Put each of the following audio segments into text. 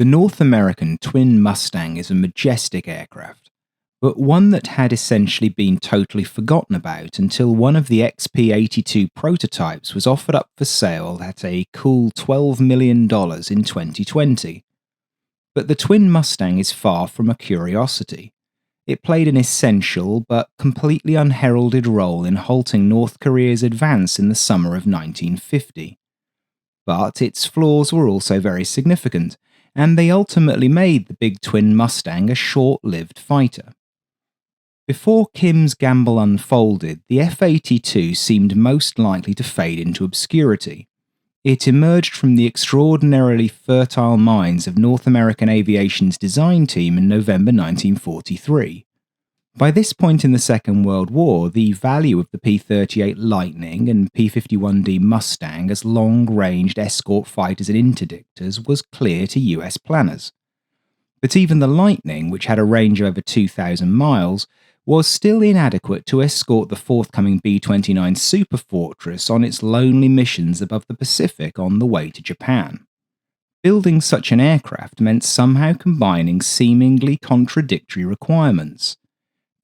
The North American Twin Mustang is a majestic aircraft, but one that had essentially been totally forgotten about until one of the XP-82 prototypes was offered up for sale at a cool $12 million in 2020. But the Twin Mustang is far from a curiosity. It played an essential but completely unheralded role in halting North Korea's advance in the summer of 1950. But its flaws were also very significant, and they ultimately made the big Twin Mustang a short-lived fighter. Before Kim's gamble unfolded, the F-82 seemed most likely to fade into obscurity. It emerged from the extraordinarily fertile minds of North American Aviation's design team in November 1943. By this point in the Second World War, the value of the P-38 Lightning and P-51D Mustang as long-ranged escort fighters and interdictors was clear to US planners. But even the Lightning, which had a range of over 2,000 miles, was still inadequate to escort the forthcoming B-29 Superfortress on its lonely missions above the Pacific on the way to Japan. Building such an aircraft meant somehow combining seemingly contradictory requirements.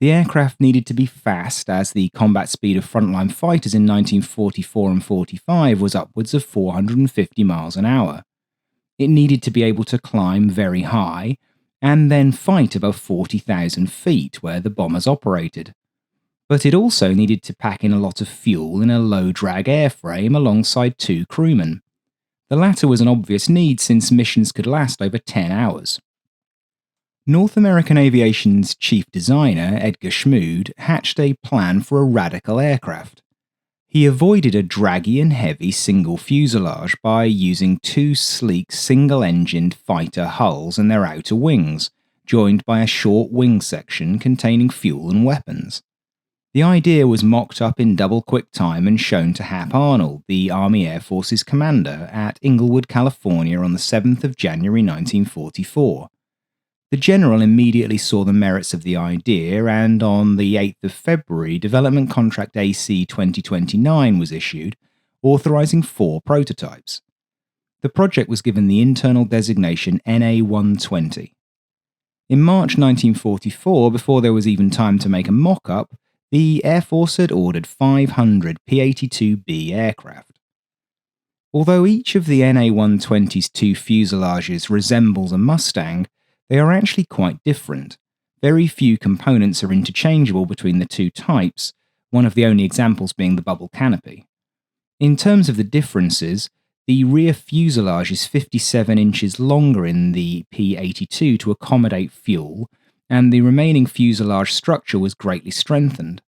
The aircraft needed to be fast, as the combat speed of frontline fighters in 1944 and 45 was upwards of 450 miles an hour. It needed to be able to climb very high, and then fight above 40,000 feet where the bombers operated. But it also needed to pack in a lot of fuel in a low-drag airframe alongside 2 crewmen. The latter was an obvious need since missions could last over 10 hours. North American Aviation's chief designer, Edgar Schmood, hatched a plan for a radical aircraft. He avoided a draggy and heavy single fuselage by using 2 sleek single-engined fighter hulls and their outer wings, joined by a short wing section containing fuel and weapons. The idea was mocked up in double-quick time and shown to Hap Arnold, the Army Air Force's commander, at Inglewood, California on the 7th of January 1944. The general immediately saw the merits of the idea, and on the 8th of February, Development Contract AC 2029 was issued, authorizing 4 prototypes. The project was given the internal designation NA-120. In March 1944, before there was even time to make a mock-up, the Air Force had ordered 500 P-82B aircraft. Although each of the NA-120's 2 fuselages resembles a Mustang, they are actually quite different. Very few components are interchangeable between the 2 types, one of the only examples being the bubble canopy. In terms of the differences, the rear fuselage is 57 inches longer in the P-82 to accommodate fuel, and the remaining fuselage structure was greatly strengthened.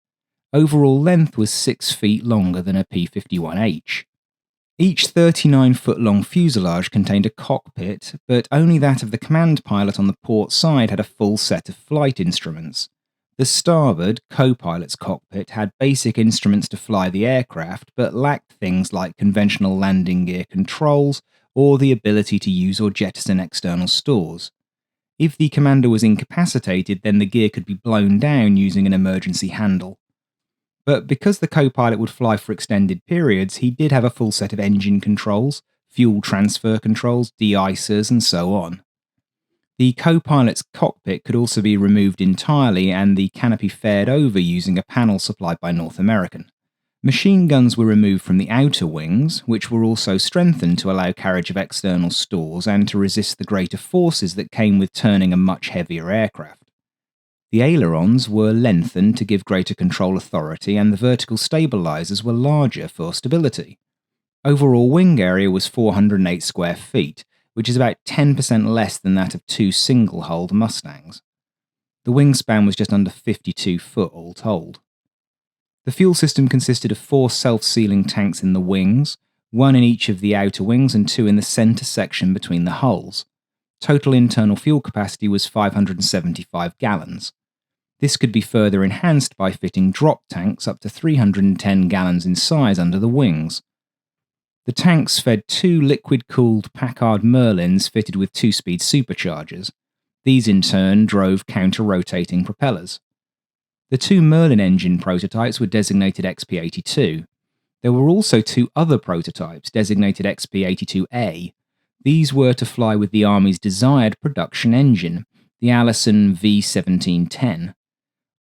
Overall length was 6 feet longer than a P-51H. Each 39-foot-long fuselage contained a cockpit, but only that of the command pilot on the port side had a full set of flight instruments. The starboard, co-pilot's cockpit had basic instruments to fly the aircraft, but lacked things like conventional landing gear controls or the ability to use or jettison external stores. If the commander was incapacitated, then the gear could be blown down using an emergency handle. But because the co-pilot would fly for extended periods, he did have a full set of engine controls, fuel transfer controls, de-icers, and so on. The co-pilot's cockpit could also be removed entirely and the canopy fared over using a panel supplied by North American. Machine guns were removed from the outer wings, which were also strengthened to allow carriage of external stores and to resist the greater forces that came with turning a much heavier aircraft. The ailerons were lengthened to give greater control authority, and the vertical stabilizers were larger for stability. Overall wing area was 408 square feet, which is about 10% less than that of 2 single-hulled Mustangs. The wingspan was just under 52 foot all told. The fuel system consisted of 4 self-sealing tanks in the wings, 1 in each of the outer wings and 2 in the center section between the hulls. Total internal fuel capacity was 575 gallons. This could be further enhanced by fitting drop tanks up to 310 gallons in size under the wings. The tanks fed 2 liquid-cooled Packard Merlins fitted with 2-speed superchargers. These in turn drove counter-rotating propellers. The 2 Merlin engine prototypes were designated XP-82. There were also 2 other prototypes designated XP-82A. These were to fly with the Army's desired production engine, the Allison V1710.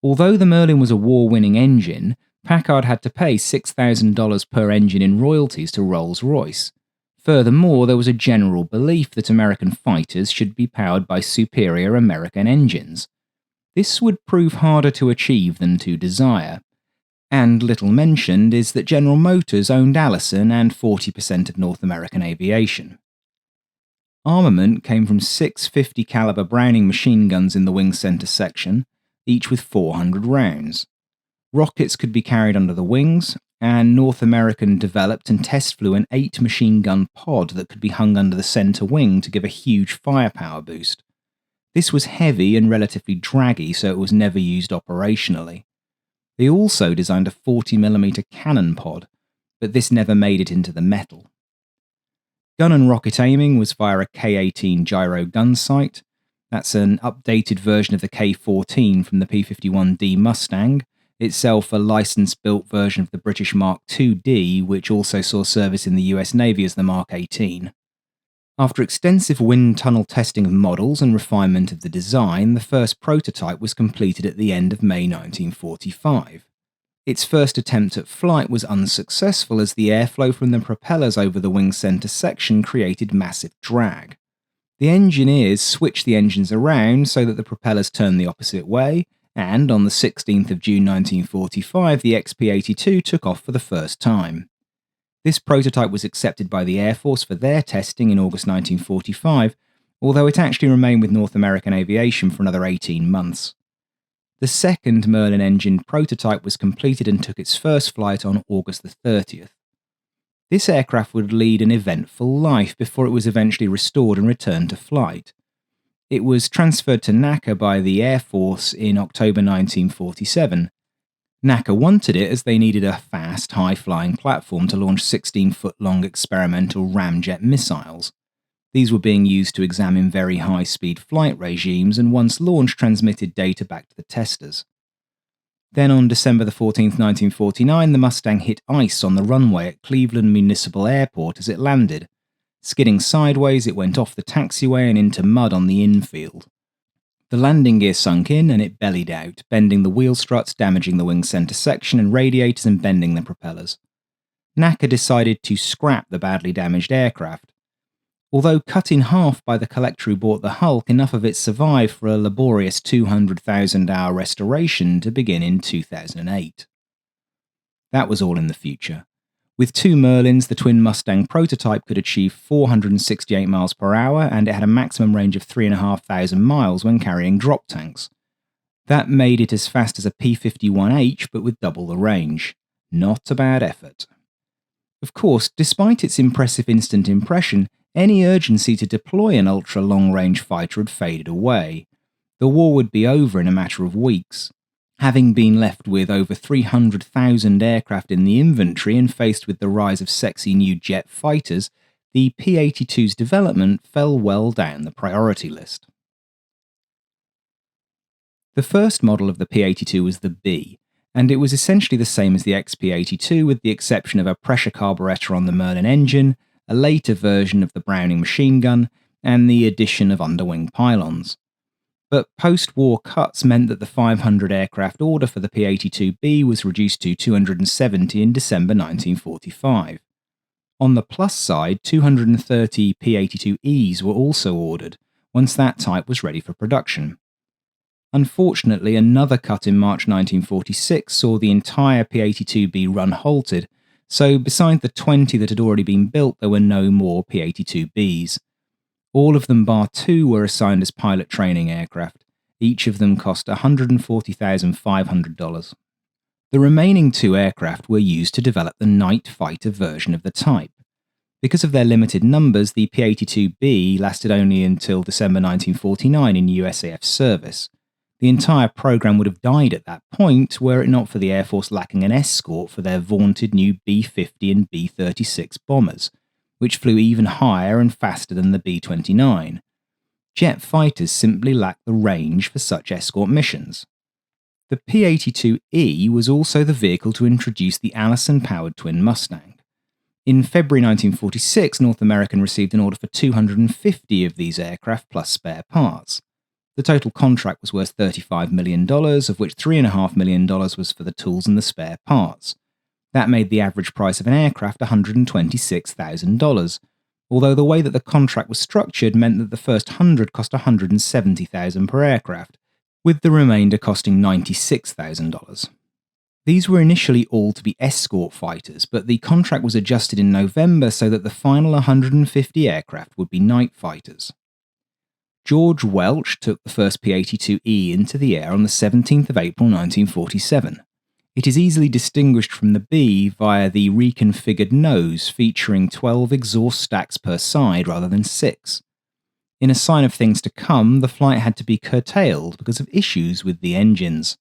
Although the Merlin was a war-winning engine, Packard had to pay $6,000 per engine in royalties to Rolls-Royce. Furthermore, there was a general belief that American fighters should be powered by superior American engines. This would prove harder to achieve than to desire. And little mentioned is that General Motors owned Allison and 40% of North American aviation. Armament came from 6 50 caliber Browning machine guns in the wing center section, each with 400 rounds. Rockets could be carried under the wings, and North American developed and test flew an 8 machine gun pod that could be hung under the center wing to give a huge firepower boost. This was heavy and relatively draggy, so it was never used operationally. They also designed a 40mm cannon pod, but this never made it into the metal. Gun and rocket aiming was via a K-18 gyro gun sight. That's an updated version of the K-14 from the P-51D Mustang, itself a license-built version of the British Mark IID, which also saw service in the US Navy as the Mark 18. After extensive wind tunnel testing of models and refinement of the design, the first prototype was completed at the end of May 1945. Its first attempt at flight was unsuccessful as the airflow from the propellers over the wing center section created massive drag. The engineers switched the engines around so that the propellers turned the opposite way, and on the 16th of June 1945, the XP-82 took off for the first time. This prototype was accepted by the Air Force for their testing in August 1945, although it actually remained with North American Aviation for another 18 months. The second Merlin engine prototype was completed and took its first flight on August the 30th. This aircraft would lead an eventful life before it was eventually restored and returned to flight. It was transferred to NACA by the Air Force in October 1947. NACA wanted it as they needed a fast, high-flying platform to launch 16-foot-long experimental ramjet missiles. These were being used to examine very high-speed flight regimes and once launched transmitted data back to the testers. Then on December 14, 1949, the Mustang hit ice on the runway at Cleveland Municipal Airport as it landed. Skidding sideways, it went off the taxiway and into mud on the infield. The landing gear sunk in and it bellied out, bending the wheel struts, damaging the wing center section and radiators and bending the propellers. NACA decided to scrap the badly damaged aircraft. Although cut in half by the collector who bought the Hulk, enough of it survived for a laborious 200,000-hour restoration to begin in 2008. That was all in the future. With 2 Merlins, the Twin Mustang prototype could achieve 468 miles per hour, and it had a maximum range of 3,500 miles when carrying drop tanks. That made it as fast as a P-51H, but with double the range. Not a bad effort. Of course, despite its impressive instant impression, any urgency to deploy an ultra-long-range fighter had faded away. The war would be over in a matter of weeks. Having been left with over 300,000 aircraft in the inventory and faced with the rise of sexy new jet fighters, the P-82's development fell well down the priority list. The first model of the P-82 was the B, and it was essentially the same as the XP-82 with the exception of a pressure carburetor on the Merlin engine, a later version of the Browning machine gun, and the addition of underwing pylons. But post-war cuts meant that the 500 aircraft order for the P-82B was reduced to 270 in December 1945. On the plus side, 230 P-82Es were also ordered, once that type was ready for production. Unfortunately, another cut in March 1946 saw the entire P-82B run halted, so beside the 20 that had already been built, there were no more P-82Bs. All of them bar 2 were assigned as pilot training aircraft. Each of them cost $140,500. The remaining 2 aircraft were used to develop the night fighter version of the type. Because of their limited numbers, the P-82B lasted only until December 1949 in USAF service. The entire program would have died at that point were it not for the Air Force lacking an Escort for their vaunted new B-50 and B-36 bombers, which flew even higher and faster than the B-29. Jet fighters simply lacked the range for such Escort missions. The P-82E was also the vehicle to introduce the Allison-powered Twin Mustang. In February 1946, North American received an order for 250 of these aircraft plus spare parts. The total contract was worth $35 million, of which $3.5 million was for the tools and the spare parts. That made the average price of an aircraft $126,000, although the way that the contract was structured meant that the first 100 cost $170,000 per aircraft, with the remainder costing $96,000. These were initially all to be Escort fighters, but the contract was adjusted in November so that the final 150 aircraft would be night fighters. George Welch took the first P-82E into the air on the 17th of April 1947. It is easily distinguished from the B via the reconfigured nose featuring 12 exhaust stacks per side rather than 6. In a sign of things to come, the flight had to be curtailed because of issues with the engines.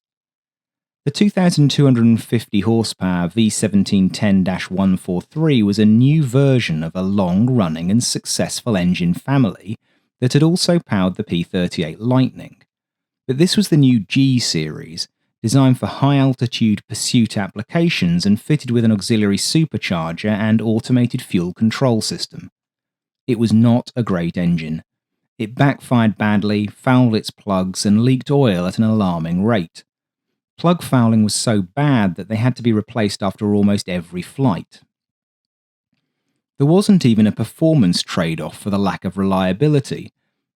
The 2,250 horsepower V1710-143 was a new version of a long-running and successful engine family that had also powered the P-38 Lightning. But this was the new G series, designed for high-altitude pursuit applications and fitted with an auxiliary supercharger and automated fuel control system. It was not a great engine. It backfired badly, fouled its plugs, and leaked oil at an alarming rate. Plug fouling was so bad that they had to be replaced after almost every flight. There wasn't even a performance trade-off for the lack of reliability.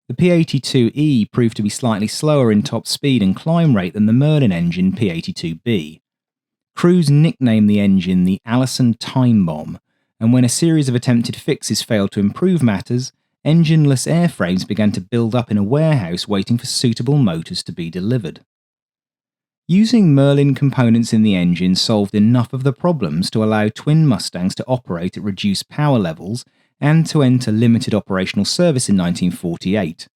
The P-82E proved to be slightly slower in top speed and climb rate than the Merlin engine P-82B. Crews nicknamed the engine the Allison Time Bomb, and when a series of attempted fixes failed to improve matters, engineless airframes began to build up in a warehouse waiting for suitable motors to be delivered. Using Merlin components in the engine solved enough of the problems to allow twin Mustangs to operate at reduced power levels and to enter limited operational service in 1948.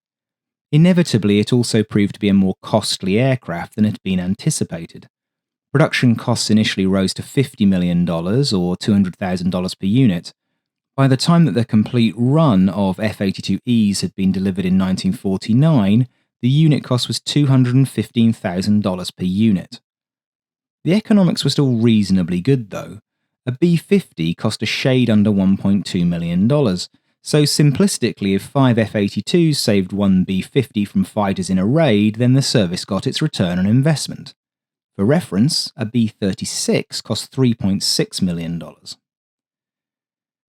Inevitably, it also proved to be a more costly aircraft than had been anticipated. Production costs initially rose to $50 million, or $200,000 per unit. By the time that the complete run of F-82Es had been delivered in 1949, the unit cost was $215,000 per unit. The economics were still reasonably good, though. A B-50 cost a shade under $1.2 million, so simplistically, if 5 F-82s saved one B-50 from fighters in a raid, then the service got its return on investment. For reference, a B-36 cost $3.6 million.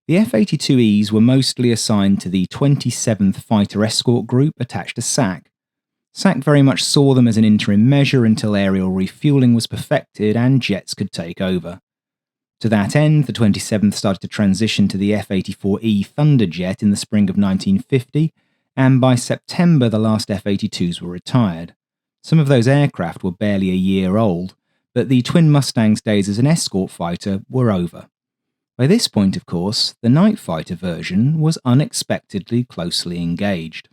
The F-82Es were mostly assigned to the 27th Fighter Escort Group attached to SAC. SAC very much saw them as an interim measure until aerial refueling was perfected and jets could take over. To that end, the 27th started to transition to the F-84E Thunderjet in the spring of 1950, and by September the last F-82s were retired. Some of those aircraft were barely a year old, but the Twin Mustang's days as an escort fighter were over. By this point, of course, the night fighter version was unexpectedly closely engaged.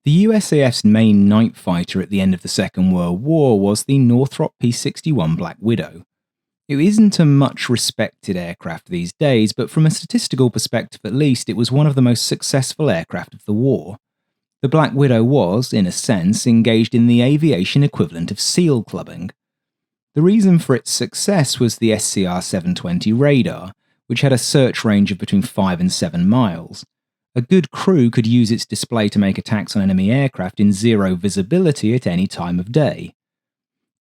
The USAF's main night fighter at the end of the Second World War was the Northrop P-61 Black Widow. It isn't a much respected aircraft these days, but from a statistical perspective at least, it was one of the most successful aircraft of the war. The Black Widow was, in a sense, engaged in the aviation equivalent of SEAL clubbing. The reason for its success was the SCR-720 radar, which had a search range of between 5 and 7 miles. A good crew could use its display to make attacks on enemy aircraft in zero visibility at any time of day.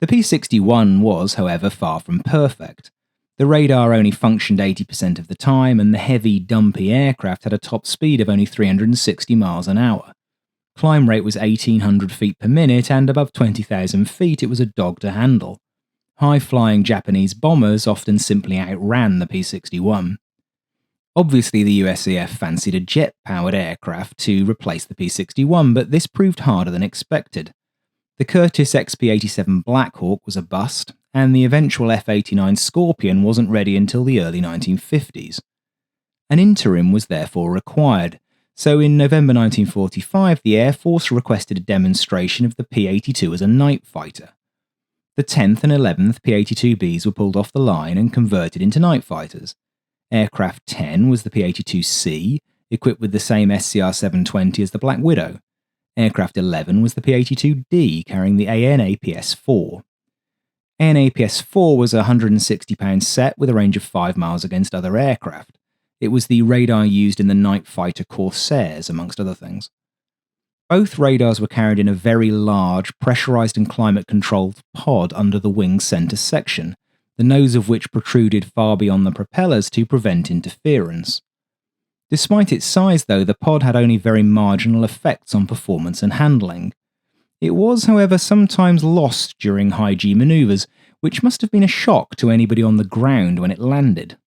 The P-61 was, however, far from perfect. The radar only functioned 80% of the time, and the heavy, dumpy aircraft had a top speed of only 360 miles an hour. Climb rate was 1,800 feet per minute, and above 20,000 feet it was a dog to handle. High-flying Japanese bombers often simply outran the P-61. Obviously, the USAF fancied a jet-powered aircraft to replace the P-61, but this proved harder than expected. The Curtiss XP-87 Black Hawk was a bust, and the eventual F-89 Scorpion wasn't ready until the early 1950s. An interim was therefore required, so in November 1945 the Air Force requested a demonstration of the P-82 as a night fighter. The 10th and 11th P-82Bs were pulled off the line and converted into night fighters. Aircraft 10 was the P-82C, equipped with the same SCR-720 as the Black Widow. Aircraft 11 was the P-82D, carrying the AN/APS-4. ANAPS-4 was a £160 set with a range of 5 miles against other aircraft. It was the radar used in the night fighter Corsairs, amongst other things. Both radars were carried in a very large, pressurized and climate-controlled pod under the wing's center section, the nose of which protruded far beyond the propellers to prevent interference. Despite its size, though, the pod had only very marginal effects on performance and handling. It was, however, sometimes lost during high-G maneuvers, which must have been a shock to anybody on the ground when it landed.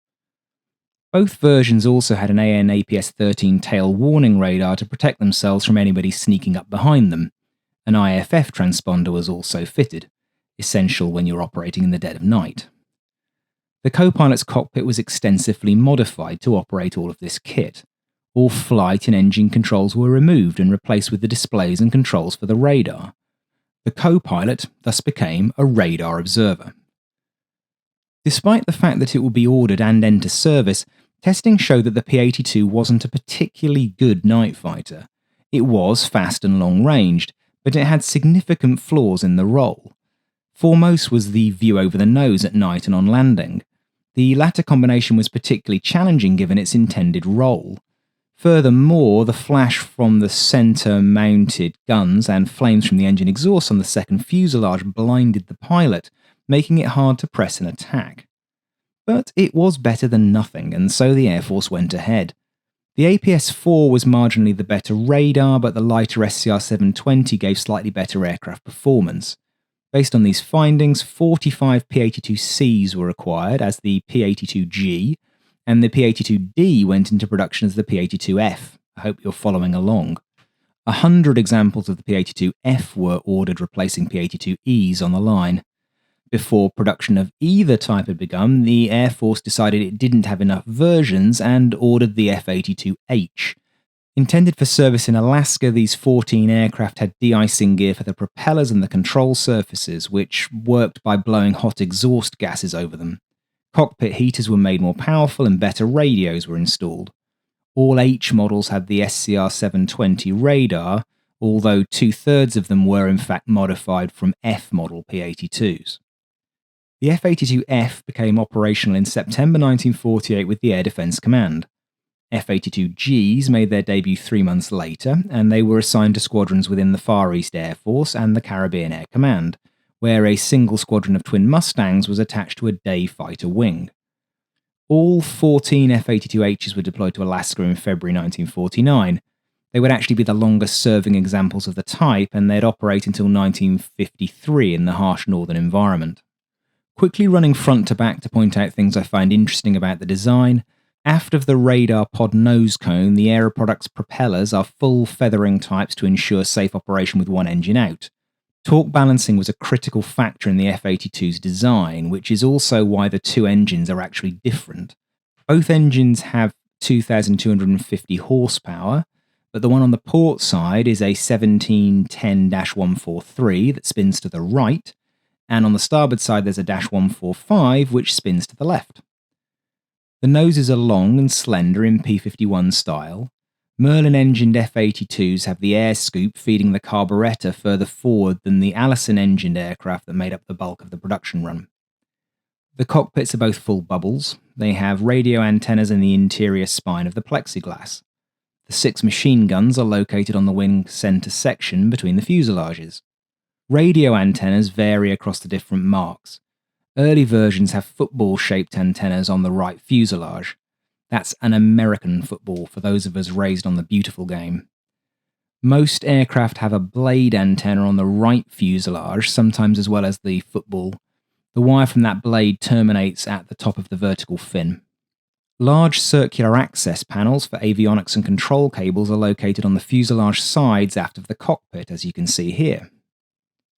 Both versions also had an AN/APS-13 tail warning radar to protect themselves from anybody sneaking up behind them. An IFF transponder was also fitted, essential when you're operating in the dead of night. The co-pilot's cockpit was extensively modified to operate all of this kit. All flight and engine controls were removed and replaced with the displays and controls for the radar. The co-pilot thus became a radar observer. Despite the fact that it would be ordered and enter service, testing showed that the P-82 wasn't a particularly good night fighter. It was fast and long-ranged, but it had significant flaws in the role. Foremost was the view over the nose at night and on landing. The latter combination was particularly challenging given its intended role. Furthermore, the flash from the center-mounted guns and flames from the engine exhaust on the second fuselage blinded the pilot, making it hard to press an attack. But it was better than nothing, and so the Air Force went ahead. The APS-4 was marginally the better radar, but the lighter SCR-720 gave slightly better aircraft performance. Based on these findings, 45 P-82Cs were acquired as the P-82G, and the P-82D went into production as the P-82F. I hope you're following along. 100 examples of the P-82F were ordered, replacing P-82Es on the line. Before production of either type had begun, the Air Force decided it didn't have enough versions and ordered the F-82H. Intended for service in Alaska, these 14 aircraft had de-icing gear for the propellers and the control surfaces, which worked by blowing hot exhaust gases over them. Cockpit heaters were made more powerful and better radios were installed. All H models had the SCR-720 radar, although 2/3 of them were in fact modified from F model P-82s. The F-82F became operational in September 1948 with the Air Defense Command. F-82Gs made their debut 3 months later, and they were assigned to squadrons within the Far East Air Force and the Caribbean Air Command, where a single squadron of Twin Mustangs was attached to a day fighter wing. All 14 F-82Hs were deployed to Alaska in February 1949. They would actually be the longest-serving examples of the type, and they'd operate until 1953 in the harsh northern environment. Quickly running front to back to point out things I find interesting about the design, aft of the radar pod nose cone, the Aeroproduct's propellers are full feathering types to ensure safe operation with one engine out. Torque balancing was a critical factor in the F-82's design, which is also why the two engines are actually different. Both engines have 2,250 horsepower, but the one on the port side is a 1710-143 that spins to the right, and on the starboard side there's a -145 which spins to the left. The noses are long and slender in P-51 style. Merlin-engined F-82s have the air scoop feeding the carburettor further forward than the Allison-engined aircraft that made up the bulk of the production run. The cockpits are both full bubbles. They have radio antennas in the interior spine of the plexiglass. The 6 machine guns are located on the wing center section between the fuselages. Radio antennas vary across the different marks. Early versions have football-shaped antennas on the right fuselage. That's an American football for those of us raised on the beautiful game. Most aircraft have a blade antenna on the right fuselage, sometimes as well as the football. The wire from that blade terminates at the top of the vertical fin. Large circular access panels for avionics and control cables are located on the fuselage sides aft of the cockpit, as you can see here.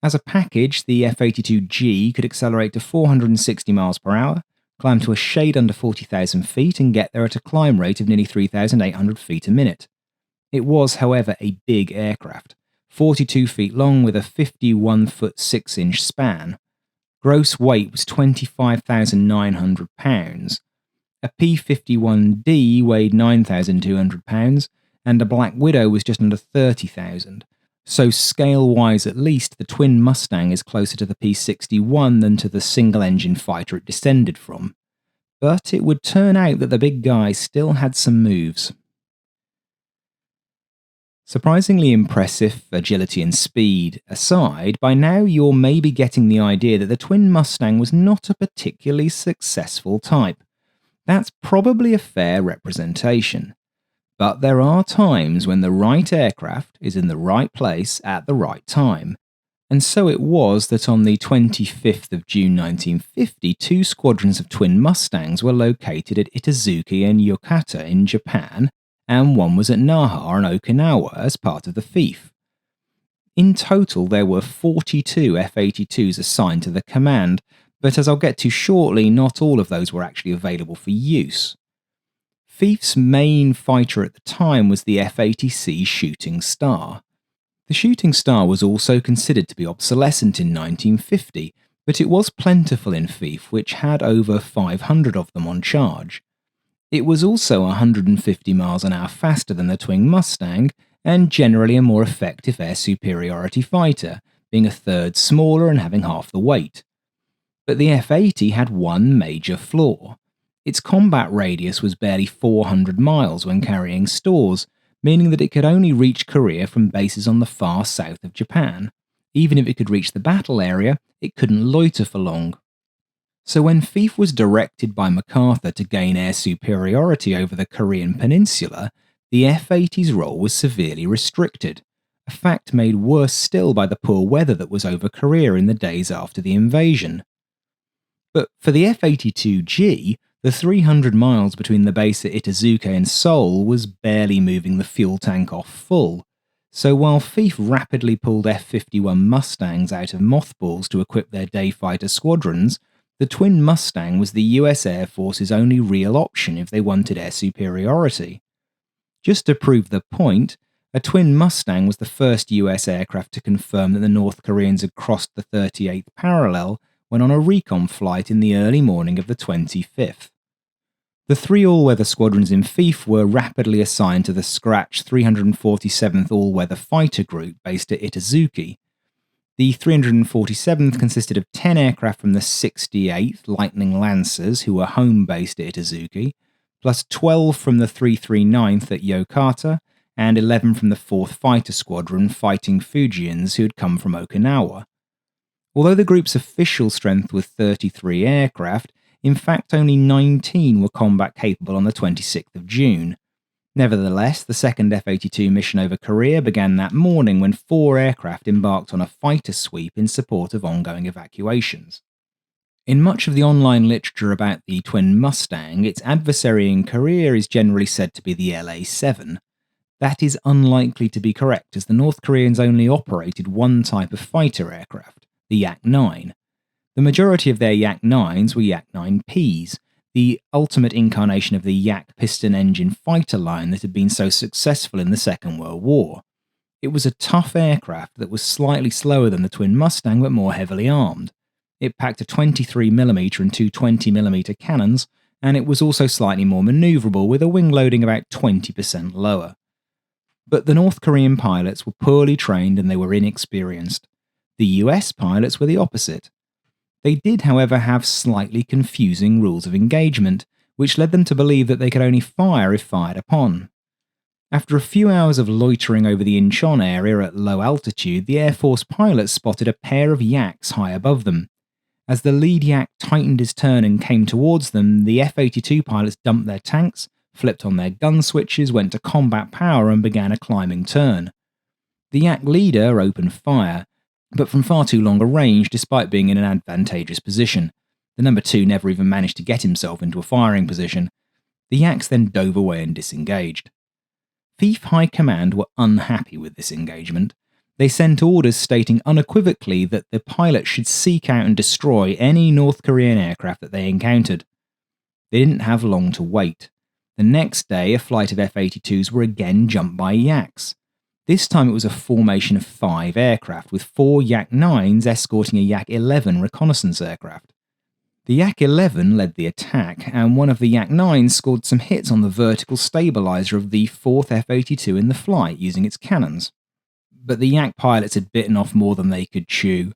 As a package, the F-82G could accelerate to 460 miles per hour, climb to a shade under 40,000 feet, and get there at a climb rate of nearly 3,800 feet a minute. It was, however, a big aircraft, 42 feet long with a 51-foot 6-inch span. Gross weight was 25,900 pounds. A P-51D weighed 9,200 pounds, and a Black Widow was just under 30,000. So scale-wise at least, the Twin Mustang is closer to the P-61 than to the single-engine fighter it descended from. But it would turn out that the big guy still had some moves. Surprisingly impressive agility and speed aside, by now you're maybe getting the idea that the Twin Mustang was not a particularly successful type. That's probably a fair representation. But there are times when the right aircraft is in the right place at the right time. And so it was that on the 25th of June 1950, 2 squadrons of Twin Mustangs were located at Itazuki and Yokata in Japan, and one was at Naha and Okinawa as part of the FIF. In total, there were 42 F-82s assigned to the command, but as I'll get to shortly, not all of those were actually available for use. FIF's main fighter at the time was the F-80C Shooting Star. The Shooting Star was also considered to be obsolescent in 1950, but it was plentiful in FIF, which had over 500 of them on charge. It was also 150 miles an hour faster than the Twin Mustang, and generally a more effective air superiority fighter, being a third smaller and having half the weight. But the F-80 had one major flaw. Its combat radius was barely 400 miles when carrying stores, meaning that it could only reach Korea from bases on the far south of Japan. Even if it could reach the battle area, it couldn't loiter for long. So when FIF was directed by MacArthur to gain air superiority over the Korean peninsula, the F-80's role was severely restricted, a fact made worse still by the poor weather that was over Korea in the days after the invasion. But for the F-82G, the 300 miles between the base at Itazuke and Seoul was barely moving the fuel tank off full. So while FIF rapidly pulled F-51 Mustangs out of mothballs to equip their day fighter squadrons, the Twin Mustang was the US Air Force's only real option if they wanted air superiority. Just to prove the point, a Twin Mustang was the first US aircraft to confirm that the North Koreans had crossed the 38th parallel when on a recon flight in the early morning of the 25th. The 3 all-weather squadrons in FIF were rapidly assigned to the Scratch 347th All-Weather Fighter Group based at Itazuki. The 347th consisted of 10 aircraft from the 68th Lightning Lancers, who were home-based at Itazuki, plus 12 from the 339th at Yokata, and 11 from the 4th Fighter Squadron fighting Fujians who had come from Okinawa. Although the group's official strength was 33 aircraft, in fact only 19 were combat capable on the 26th of June. Nevertheless, the second F-82 mission over Korea began that morning when 4 aircraft embarked on a fighter sweep in support of ongoing evacuations. In much of the online literature about the Twin Mustang, its adversary in Korea is generally said to be the LA-7. That is unlikely to be correct, as the North Koreans only operated one type of fighter aircraft, the Yak-9. The majority of their Yak-9s were Yak-9Ps, the ultimate incarnation of the Yak piston-engine fighter line that had been so successful in the Second World War. It was a tough aircraft that was slightly slower than the Twin Mustang but more heavily armed. It packed a 23mm and 2 20mm cannons, and it was also slightly more manoeuvrable with a wing loading about 20% lower. But the North Korean pilots were poorly trained and they were inexperienced. The US pilots were the opposite. They did, however, have slightly confusing rules of engagement, which led them to believe that they could only fire if fired upon. After a few hours of loitering over the Incheon area at low altitude, the Air Force pilots spotted a pair of Yaks high above them. As the lead Yak tightened his turn and came towards them, the F-82 pilots dumped their tanks, flipped on their gun switches, went to combat power and began a climbing turn. The Yak leader opened fire, but from far too long a range despite being in an advantageous position. The number 2 never even managed to get himself into a firing position. The Yaks then dove away and disengaged. FIF High Command were unhappy with this engagement. They sent orders stating unequivocally that the pilots should seek out and destroy any North Korean aircraft that they encountered. They didn't have long to wait. The next day, a flight of F-82s were again jumped by Yaks. This time it was a formation of 5 aircraft, with 4 Yak-9s escorting a Yak-11 reconnaissance aircraft. The Yak-11 led the attack, and one of the Yak-9s scored some hits on the vertical stabilizer of the 4th F-82 in the flight using its cannons. but the Yak pilots had bitten off more than they could chew.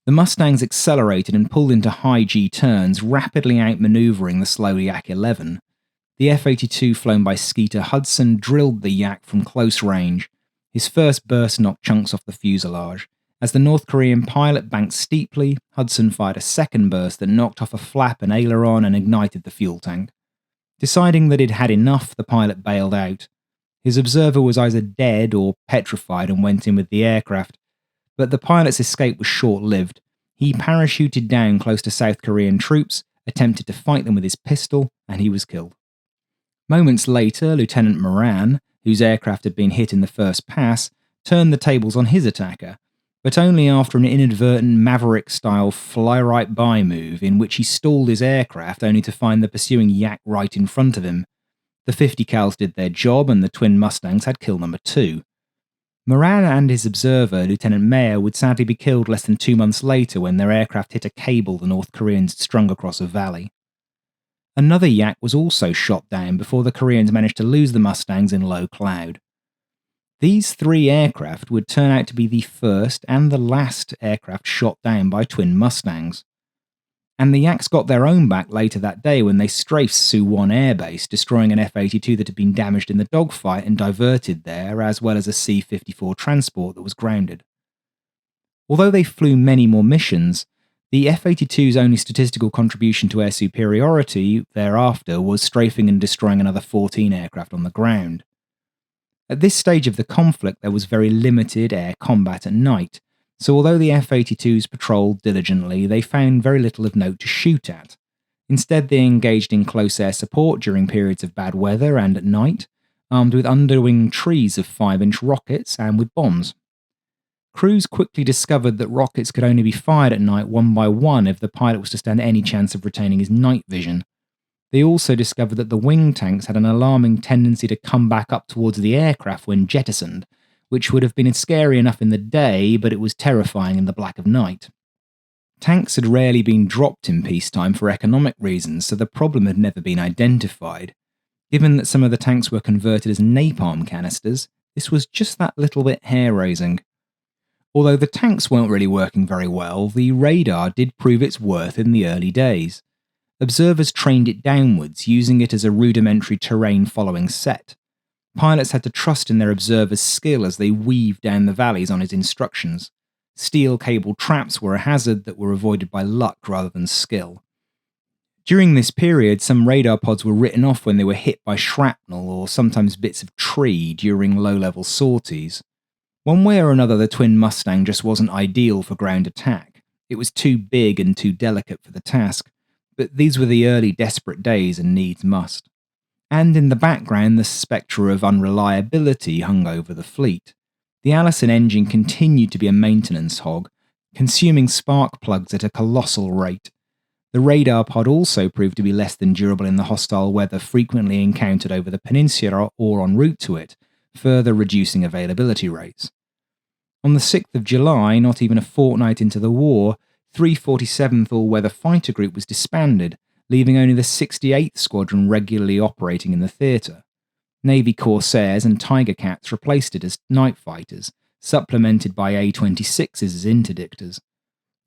The Mustangs accelerated and pulled into high G turns, rapidly outmaneuvering the slow Yak-11. The F-82 flown by Skeeter Hudson drilled the Yak from close range. His first burst knocked chunks off the fuselage. As the North Korean pilot banked steeply, Hudson fired a second burst that knocked off a flap and aileron and ignited the fuel tank. Deciding that he'd had enough, the pilot bailed out. His observer was either dead or petrified and went in with the aircraft. But the pilot's escape was short-lived. He parachuted down close to South Korean troops, attempted to fight them with his pistol, and he was killed. Moments later, Lieutenant Moran, whose aircraft had been hit in the first pass, turned the tables on his attacker, but only after an inadvertent Maverick-style fly-right-by move in which he stalled his aircraft only to find the pursuing Yak right in front of him. The 50 cals did their job and the Twin Mustangs had kill number 2. Moran and his observer, Lieutenant Mayer, would sadly be killed less than 2 months later when their aircraft hit a cable the North Koreans had strung across a valley. Another Yak was also shot down before the Koreans managed to lose the Mustangs in low cloud. These 3 aircraft would turn out to be the first and the last aircraft shot down by Twin Mustangs. And the Yaks got their own back later that day when they strafed Suwon Air Base, destroying an F-82 that had been damaged in the dogfight and diverted there, as well as a C-54 transport that was grounded. Although they flew many more missions, the F-82's only statistical contribution to air superiority thereafter was strafing and destroying another 14 aircraft on the ground. At this stage of the conflict, there was very limited air combat at night, so although the F-82s patrolled diligently, they found very little of note to shoot at. Instead, they engaged in close air support during periods of bad weather and at night, armed with underwing trees of 5-inch rockets and with bombs. Crews quickly discovered that rockets could only be fired at night one by one if the pilot was to stand any chance of retaining his night vision. They also discovered that the wing tanks had an alarming tendency to come back up towards the aircraft when jettisoned, which would have been scary enough in the day, but it was terrifying in the black of night. Tanks had rarely been dropped in peacetime for economic reasons, so the problem had never been identified. Given that some of the tanks were converted as napalm canisters, this was just that little bit hair-raising. Although the tanks weren't really working very well, the radar did prove its worth in the early days. Observers trained it downwards, using it as a rudimentary terrain-following set. Pilots had to trust in their observer's skill as they weaved down the valleys on his instructions. Steel cable traps were a hazard that were avoided by luck rather than skill. During this period, some radar pods were written off when they were hit by shrapnel or sometimes bits of tree during low-level sorties. One way or another, the Twin Mustang just wasn't ideal for ground attack. It was too big and too delicate for the task, but these were the early desperate days and needs must. And in the background, the spectre of unreliability hung over the fleet. The Allison engine continued to be a maintenance hog, consuming spark plugs at a colossal rate. The radar pod also proved to be less than durable in the hostile weather frequently encountered over the peninsula or en route to it, further reducing availability rates. On the 6th of July, not even a fortnight into the war, 347th All-Weather Fighter Group was disbanded, leaving only the 68th Squadron regularly operating in the theatre. Navy Corsairs and Tiger Cats replaced it as night fighters, supplemented by A-26s as interdictors.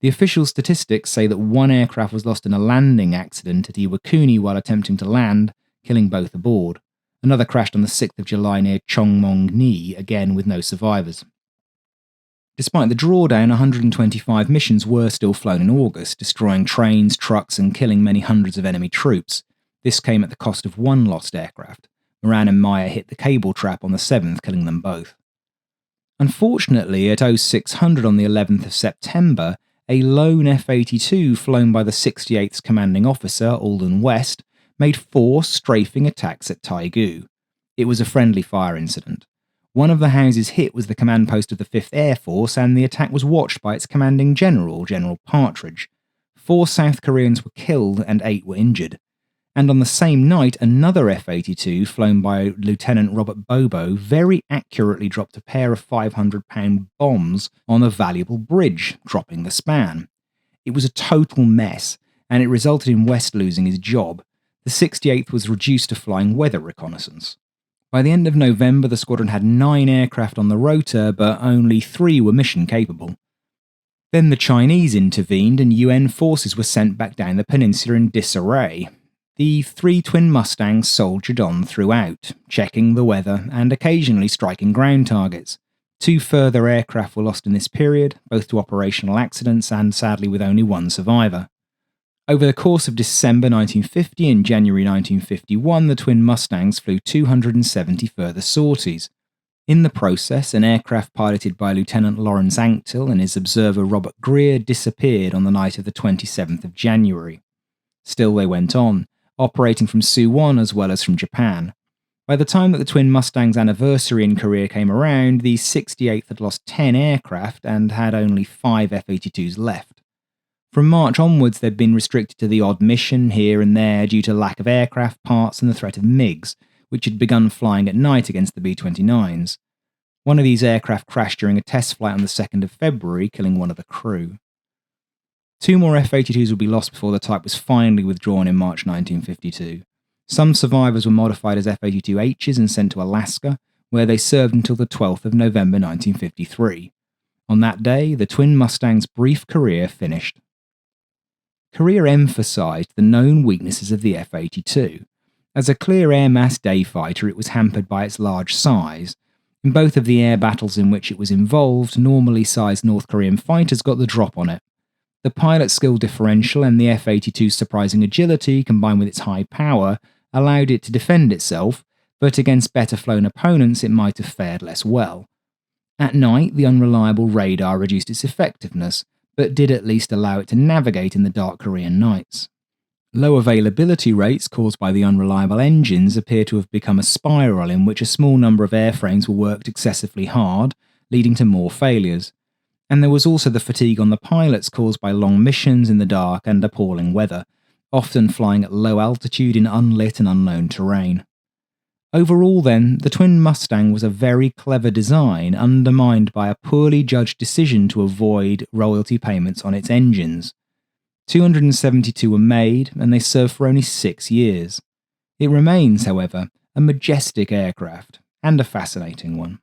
The official statistics say that 1 aircraft was lost in a landing accident at Iwakuni while attempting to land, killing both aboard. Another crashed on the 6th of July near Chongmong-ni, again with no survivors. Despite the drawdown, 125 missions were still flown in August, destroying trains, trucks, and killing many hundreds of enemy troops. This came at the cost of 1 lost aircraft. Moran and Meyer hit the cable trap on the 7th, killing them both. Unfortunately, at 0600 on the 11th of September, a lone F-82 flown by the 68th's commanding officer, Alden West, made 4 strafing attacks at Taegu. It was a friendly fire incident. One of the houses hit was the command post of the 5th Air Force, and the attack was watched by its commanding general, General Partridge. 4 South Koreans were killed and 8 were injured. And on the same night, another F-82, flown by Lieutenant Robert Bobo, very accurately dropped a pair of 500-pound bombs on a valuable bridge, dropping the span. It was a total mess, and it resulted in West losing his job. The 68th was reduced to flying weather reconnaissance. By the end of November, the squadron had 9 aircraft on the rotor, but only 3 were mission capable. Then the Chinese intervened and UN forces were sent back down the peninsula in disarray. The 3 Twin Mustangs soldiered on throughout, checking the weather and occasionally striking ground targets. 2 further aircraft were lost in this period, both to operational accidents and sadly with only 1 survivor. Over the course of December 1950 and January 1951, the Twin Mustangs flew 270 further sorties. In the process, an aircraft piloted by Lieutenant Lawrence Anctil and his observer Robert Greer disappeared on the night of the 27th of January. Still they went on, operating from Suwon as well as from Japan. By the time that the Twin Mustang's anniversary in Korea came around, the 68th had lost 10 aircraft and had only 5 F-82s left. From March onwards, they'd been restricted to the odd mission here and there due to lack of aircraft parts and the threat of MiGs, which had begun flying at night against the B-29s. One of these aircraft crashed during a test flight on the 2nd of February, killing one of the crew. 2 more F-82s would be lost before the type was finally withdrawn in March 1952. Some survivors were modified as F-82Hs and sent to Alaska, where they served until the 12th of November 1953. On that day, the Twin Mustang's brief career finished. Korea emphasised the known weaknesses of the F-82. As a clear air mass day fighter, it was hampered by its large size. In both of the air battles in which it was involved, normally sized North Korean fighters got the drop on it. The pilot skill differential and the F-82's surprising agility, combined with its high power, allowed it to defend itself, but against better flown opponents it might have fared less well. At night, the unreliable radar reduced its effectiveness, but did at least allow it to navigate in the dark Korean nights. Low availability rates caused by the unreliable engines appear to have become a spiral in which a small number of airframes were worked excessively hard, leading to more failures. And there was also the fatigue on the pilots caused by long missions in the dark and appalling weather, often flying at low altitude in unlit and unknown terrain. Overall then, the Twin Mustang was a very clever design undermined by a poorly judged decision to avoid royalty payments on its engines. 272 were made, and they served for only 6 years. It remains, however, a majestic aircraft, and a fascinating one.